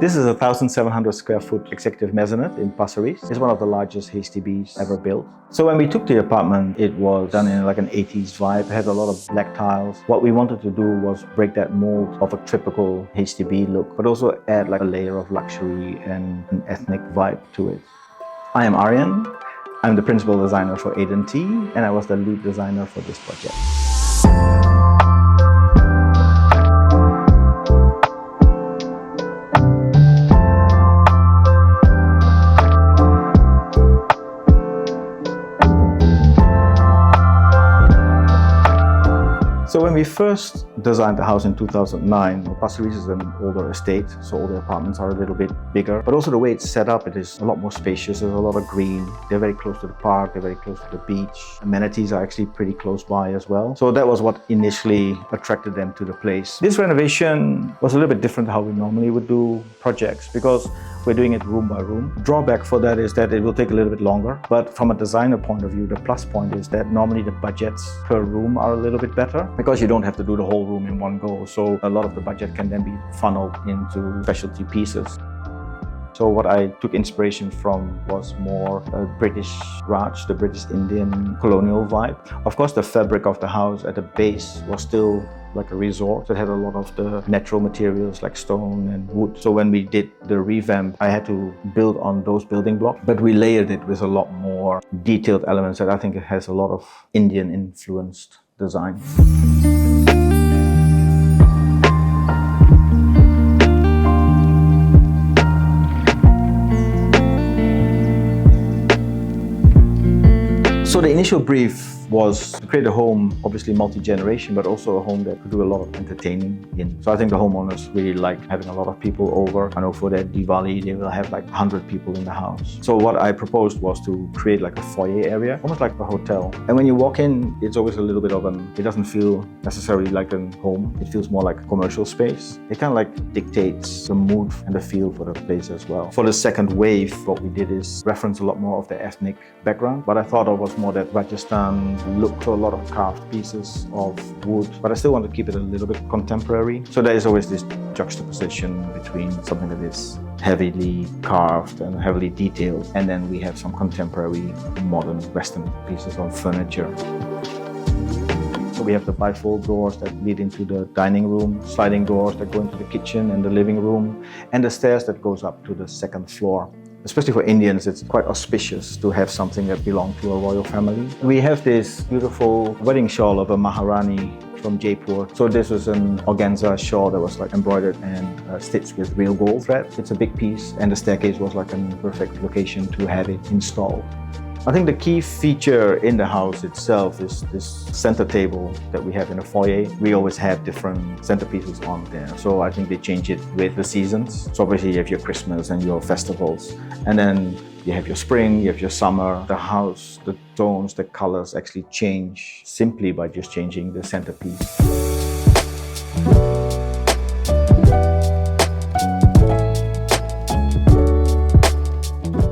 This is a 1,700 square foot executive maisonette in Pasir Ris. It's one of the largest HDBs ever built. So when we took the apartment, it was done in like an 80s vibe. It had a lot of black tiles. What we wanted to do was break that mold of a typical HDB look, but also add like a layer of luxury and an ethnic vibe to it. I am Aryan. I'm the principal designer for T, and I was the lead designer for this project. So when we first designed the house in 2009, Pasir Ris is an older estate, so all the apartments are a little bit bigger. But also the way it's set up, it is a lot more spacious. There's a lot of green. They're very close to the park. They're very close to the beach. Amenities are actually pretty close by as well. So that was what initially attracted them to the place. This renovation was a little bit different how we normally would do projects because we're doing it room by room. Drawback for that is that it will take a little bit longer. But from a designer point of view, the plus point is that normally the budgets per room are a little bit better because you don't have to do the whole room in one go. So a lot of the budget can then be funneled into specialty pieces. So what I took inspiration from was more a British Raj, the British Indian colonial vibe. Of course, the fabric of the house at the base was still like a resort. It had a lot of the natural materials like stone and wood. So when we did the revamp, I had to build on those building blocks, but we layered it with a lot more detailed elements that I think it has a lot of Indian influenced design. So the initial brief was to create a home, obviously multi-generation, but also a home that could do a lot of entertaining in. So I think the homeowners really like having a lot of people over. I know for their Diwali, they will have like 100 people in the house. So what I proposed was to create like a foyer area, almost like a hotel. And when you walk in, it's always a little bit of it doesn't feel necessarily like a home. It feels more like a commercial space. It kind of like dictates the mood and the feel for the place as well. For the second wave, what we did is reference a lot more of the ethnic background. What I thought of was more that Rajasthan look, so a lot of carved pieces of wood, but I still want to keep it a little bit contemporary. So there is always this juxtaposition between something that is heavily carved and heavily detailed, and then we have some contemporary, modern Western pieces of furniture. So we have the bifold doors that lead into the dining room, sliding doors that go into the kitchen and the living room, and the stairs that goes up to the second floor. Especially for Indians, it's quite auspicious to have something that belongs to a royal family. We have this beautiful wedding shawl of a Maharani from Jaipur. So this was an organza shawl that was like embroidered and stitched with real gold thread. It's a big piece, and the staircase was like a perfect location to have it installed. I think the key feature in the house itself is this center table that we have in the foyer. We always have different centerpieces on there. So I think they change it with the seasons. So obviously you have your Christmas and your festivals. And then you have your spring, you have your summer. The house, the tones, the colors actually change simply by just changing the centerpiece.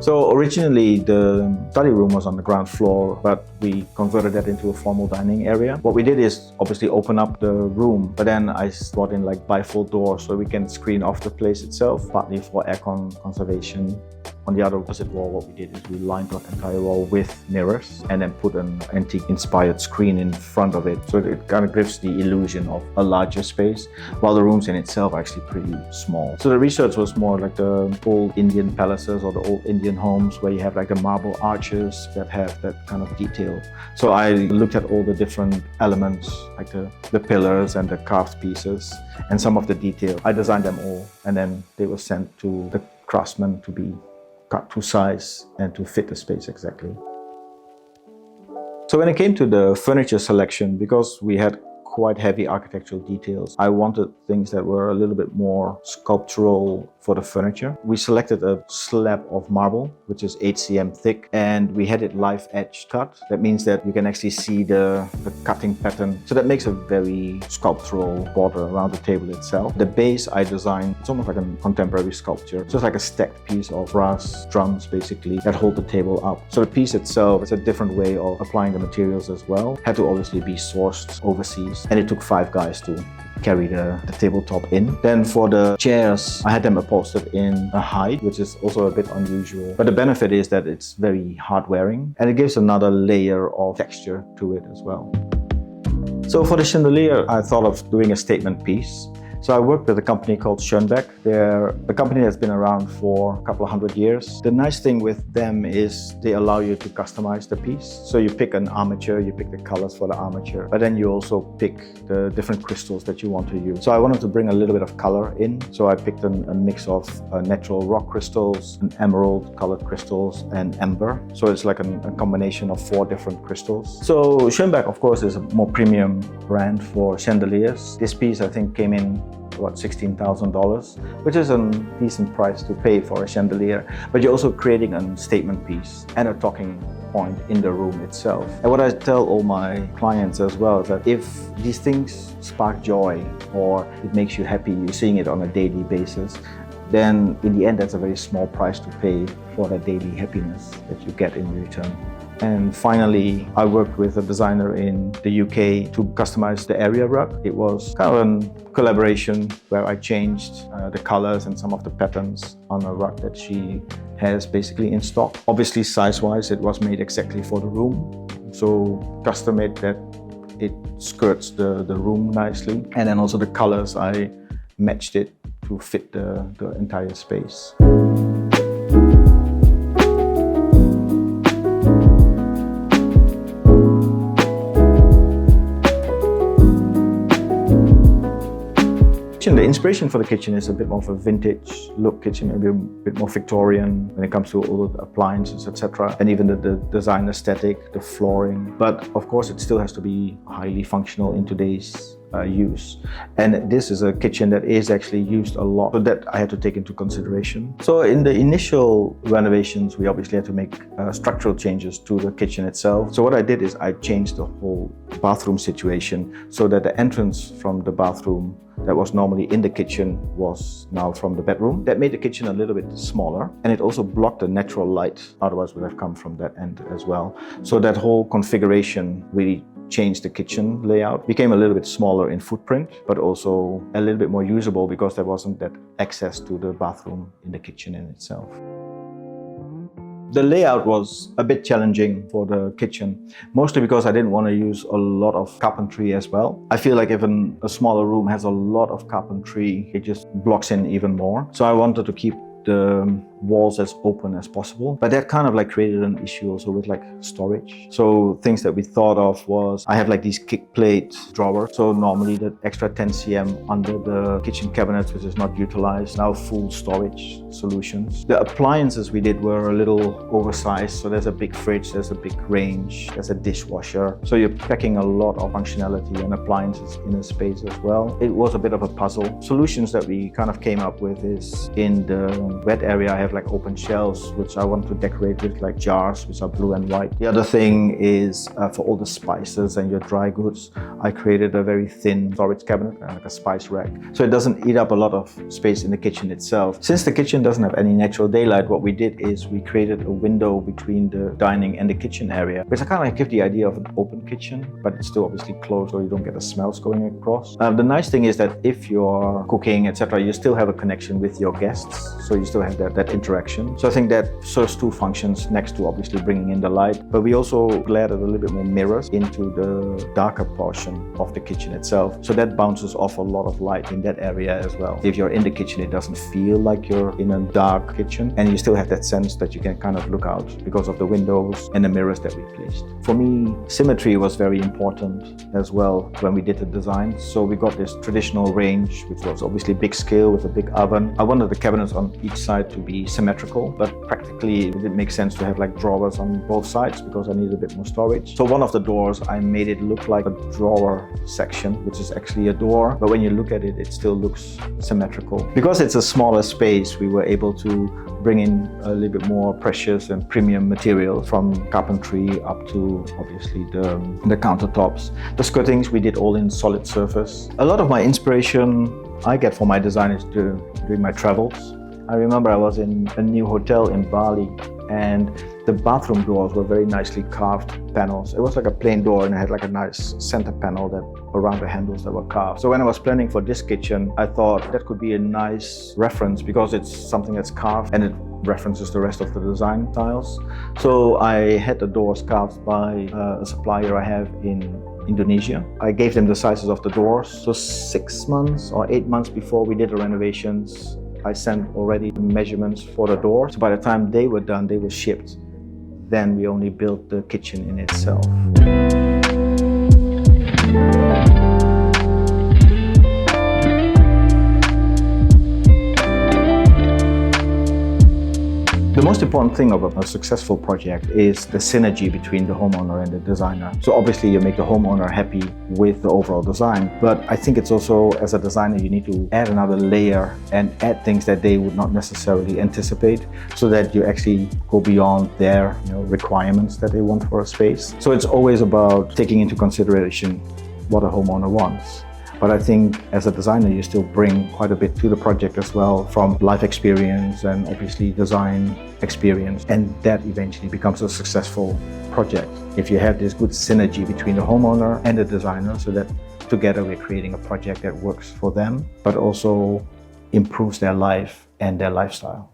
So originally the study room was on the ground floor, but we converted that into a formal dining area. What we did is obviously open up the room, but then I brought in like bifold doors so we can screen off the place itself, partly for aircon conservation. On the other opposite wall, what we did is we lined that entire wall with mirrors and then put an antique-inspired screen in front of it. So it kind of gives the illusion of a larger space, while the rooms in itself are actually pretty small. So the research was more like the old Indian palaces or the old Indian homes where you have like the marble arches that have that kind of detail. So I looked at all the different elements, like the pillars and the carved pieces and some of the detail. I designed them all, and then they were sent to the craftsman to be cut to size and to fit the space exactly. So when it came to the furniture selection, because we had quite heavy architectural details, I wanted things that were a little bit more sculptural for the furniture. We selected a slab of marble, which is 8 cm thick, and we had it live edge cut. That means that you can actually see the cutting pattern. So that makes a very sculptural border around the table itself. The base I designed, it's almost like a contemporary sculpture. So it's like a stacked piece of brass drums, basically, that hold the table up. So the piece itself is a different way of applying the materials as well. Had to obviously be sourced overseas, and it took 5 guys to carry the tabletop in. Then for the chairs, I had them upholstered in a hide, which is also a bit unusual. But the benefit is that it's very hard wearing and it gives another layer of texture to it as well. So for the chandelier, I thought of doing a statement piece. So I worked with a company called Schoenbeck. They're a company that's been around for a couple of 100 years. The nice thing with them is they allow you to customize the piece. So you pick an armature, you pick the colors for the armature, but then you also pick the different crystals that you want to use. So I wanted to bring a little bit of color in. So I picked a mix of natural rock crystals, and emerald colored crystals, and amber. So it's like a combination of 4 different crystals. So Schoenbeck, of course, is a more premium brand for chandeliers. This piece, I think, came in about $16,000, which is a decent price to pay for a chandelier. But you're also creating a statement piece and a talking point in the room itself. And what I tell all my clients as well is that if these things spark joy or it makes you happy, you're seeing it on a daily basis, then in the end, that's a very small price to pay for that daily happiness that you get in return. And finally, I worked with a designer in the UK to customize the area rug. It was kind of a collaboration where I changed the colors and some of the patterns on a rug that she has basically in stock. Obviously, size-wise, it was made exactly for the room. So custom made that it skirts the room nicely. And then also the colors, I matched it to fit the entire space. The inspiration for the kitchen is a bit more of a vintage look kitchen, maybe a bit more Victorian when it comes to all the appliances, etc. And even the design aesthetic, the flooring. But of course, it still has to be highly functional in today's use. And this is a kitchen that is actually used a lot, so that I had to take into consideration. So in the initial renovations, we obviously had to make structural changes to the kitchen itself. So what I did is I changed the whole bathroom situation so that the entrance from the bathroom that was normally in the kitchen was now from the bedroom. That made the kitchen a little bit smaller, and it also blocked the natural light, otherwise would have come from that end as well. So that whole configuration really changed the kitchen layout, became a little bit smaller in footprint, but also a little bit more usable because there wasn't that access to the bathroom in the kitchen in itself. The layout was a bit challenging for the kitchen, mostly because I didn't want to use a lot of carpentry as well. I feel like if a smaller room has a lot of carpentry, it just blocks in even more. So I wanted to keep the walls as open as possible, but that kind of like created an issue also with like storage. So things that we thought of was, I have like these kick plate drawers, so normally the extra 10 cm under the kitchen cabinets, which is not utilized, now full storage solutions. The appliances we did were a little oversized, so there's a big fridge, there's a big range, there's a dishwasher, so you're packing a lot of functionality and appliances in a space as well. It was a bit of a puzzle. Solutions that we kind of came up with is, in the wet area I have like open shelves, which I want to decorate with like jars, which are blue and white. The other thing is for all the spices and your dry goods, I created a very thin storage cabinet, like a spice rack, so it doesn't eat up a lot of space in the kitchen itself. Since the kitchen doesn't have any natural daylight, what we did is we created a window between the dining and the kitchen area, which I kind of like give the idea of an open kitchen, but it's still obviously closed so you don't get the smells going across. The nice thing is that if you're cooking, etc., you still have a connection with your guests, so you still have that interaction. So I think that serves two functions next to obviously bringing in the light, but we also added a little bit more mirrors into the darker portion of the kitchen itself. So that bounces off a lot of light in that area as well. If you're in the kitchen, it doesn't feel like you're in a dark kitchen, and you still have that sense that you can kind of look out because of the windows and the mirrors that we placed. For me, symmetry was very important as well when we did the design. So we got this traditional range, which was obviously big scale with a big oven. I wanted the cabinets on each side to be symmetrical, but practically it didn't make sense to have like drawers on both sides because I needed a bit more storage. So one of the doors, I made it look like a drawer section, which is actually a door, but when you look at it, it still looks symmetrical. Because it's a smaller space, we were able to bring in a little bit more precious and premium material, from carpentry up to obviously the countertops. The skirtings we did all in solid surface. A lot of my inspiration I get for my design is during my travels. I remember I was in a new hotel in Bali, and The bathroom doors were very nicely carved panels. It was like a plain door and it had like a nice center panel that around the handles that were carved. So when I was planning for this kitchen, I thought that could be a nice reference because it's something that's carved and it references the rest of the design styles. So I had the doors carved by a supplier I have in Indonesia. I gave them the sizes of the doors. So 6 months or 8 months before we did the renovations, I sent already the measurements for the doors. So by the time they were done, they were shipped. Then we only built the kitchen in itself. The most important thing of a successful project is the synergy between the homeowner and the designer. So obviously you make the homeowner happy with the overall design, but I think it's also, as a designer, you need to add another layer and add things that they would not necessarily anticipate so that you actually go beyond their requirements that they want for a space. So it's always about taking into consideration what a homeowner wants. But I think as a designer, you still bring quite a bit to the project as well, from life experience and obviously design experience. And that eventually becomes a successful project. If you have this good synergy between the homeowner and the designer, so that together we're creating a project that works for them, but also improves their life and their lifestyle.